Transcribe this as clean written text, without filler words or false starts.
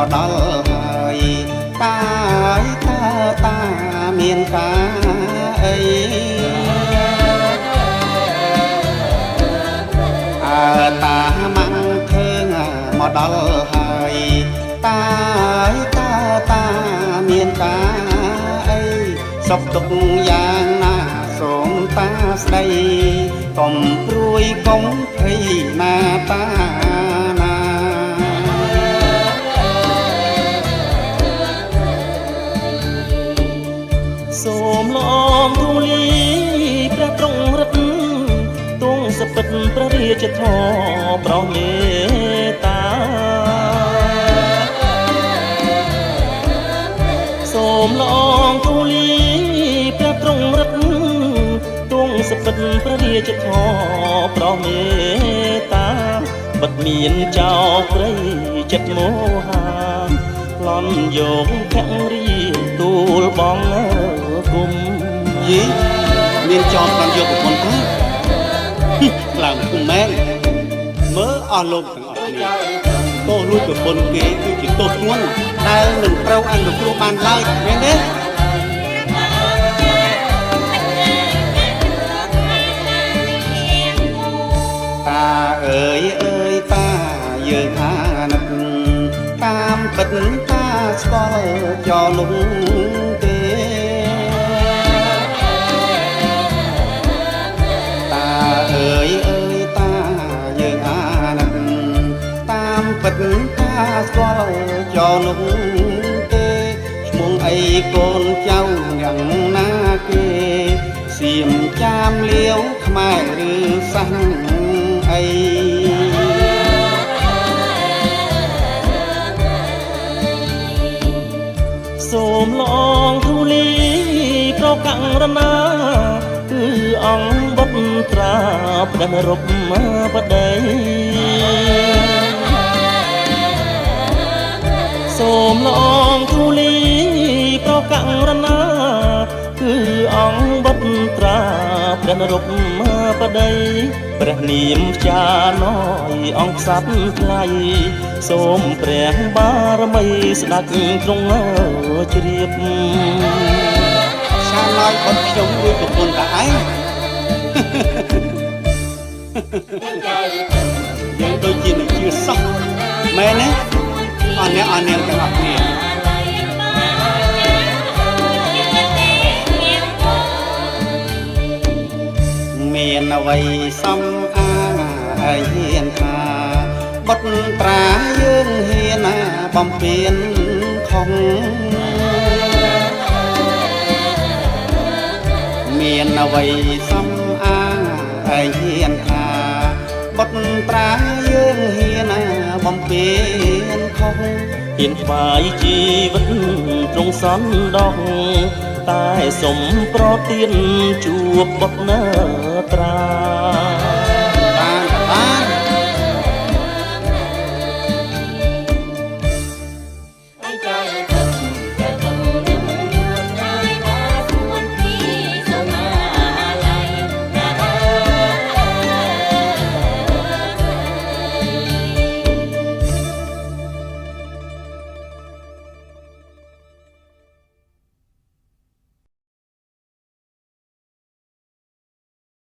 មកដល់ហើយតាមានការអីតាម៉ាំងឃើញមកដល់ហើយតាមានការអីសុខទុក្ខយ៉ាងណាសូមតាស្ដីកុំព្រួយកុំភ័យណាតាណាសូមលំទូលីព្រះទ្រង់រត់ទងសពិតព្រះរាជធម៌ប្រោសមេត្តាសូមលំទូលីព្រះទ្រង់រត់ទងសពិតព្រះរាជធម៌ប្រោសមេត្តាបិទមានចោលព្រៃចិត្តមោហាឡន់យកភរីទូលបងគុំយីមានចោលបានយកប្រពន្ធទៅខ្លាំងគុំមែនមើលអស់លោកទាំងអស់គ្នាទោសលួចប្រពន្ធគេគឺជាទោសធ្ងន់ដែលមិនត្រូវអនុគ្រោះបានឡើយមែនទេតាអើយតាយើងថានឹកតាមពិតតាស្គាល់ចោលលុងទេតាអើយតាយើងអានឹកតាមពិតតាស្គាល់ចោលលុងទេឈ្មោះអីកូនចៅយ៉ាងណាគេសៀមចាមលាវខ្មែរឬសាំងអីសូមលងទូលីប្រកាំងរណាគឺអង្គបុត្រាព្រះនរុបដីសូមលងទូលីប្រកាំងរណាគឺអង្គបុត្រាព្រះនរុបដីព្រះនាមចាណយអង្គស័ព្ទថ្លៃសូមព្រះបារមីស្ដេចទ្រង់ជ្រាបចាណយបុត្រខ្ញុំមួយប្រពន្ធតាឯងយើងដូចជានឹងជឿសោះមែនទេអរអ្នកទាំងអស់គ្នាមានអ្វីសំអាងឲ្យហ៊ានថាបុត្រាយើងហ៊ានបំពេញខំមានអ្វីសំអាងឲ្យហ៊ានថាបុត្រាយើងហ៊ានបំពេញខំហ៊ានថ្វាយជីវិតទ្រង់សន្ដោះតែសុំប្រទានជួបបុត្រា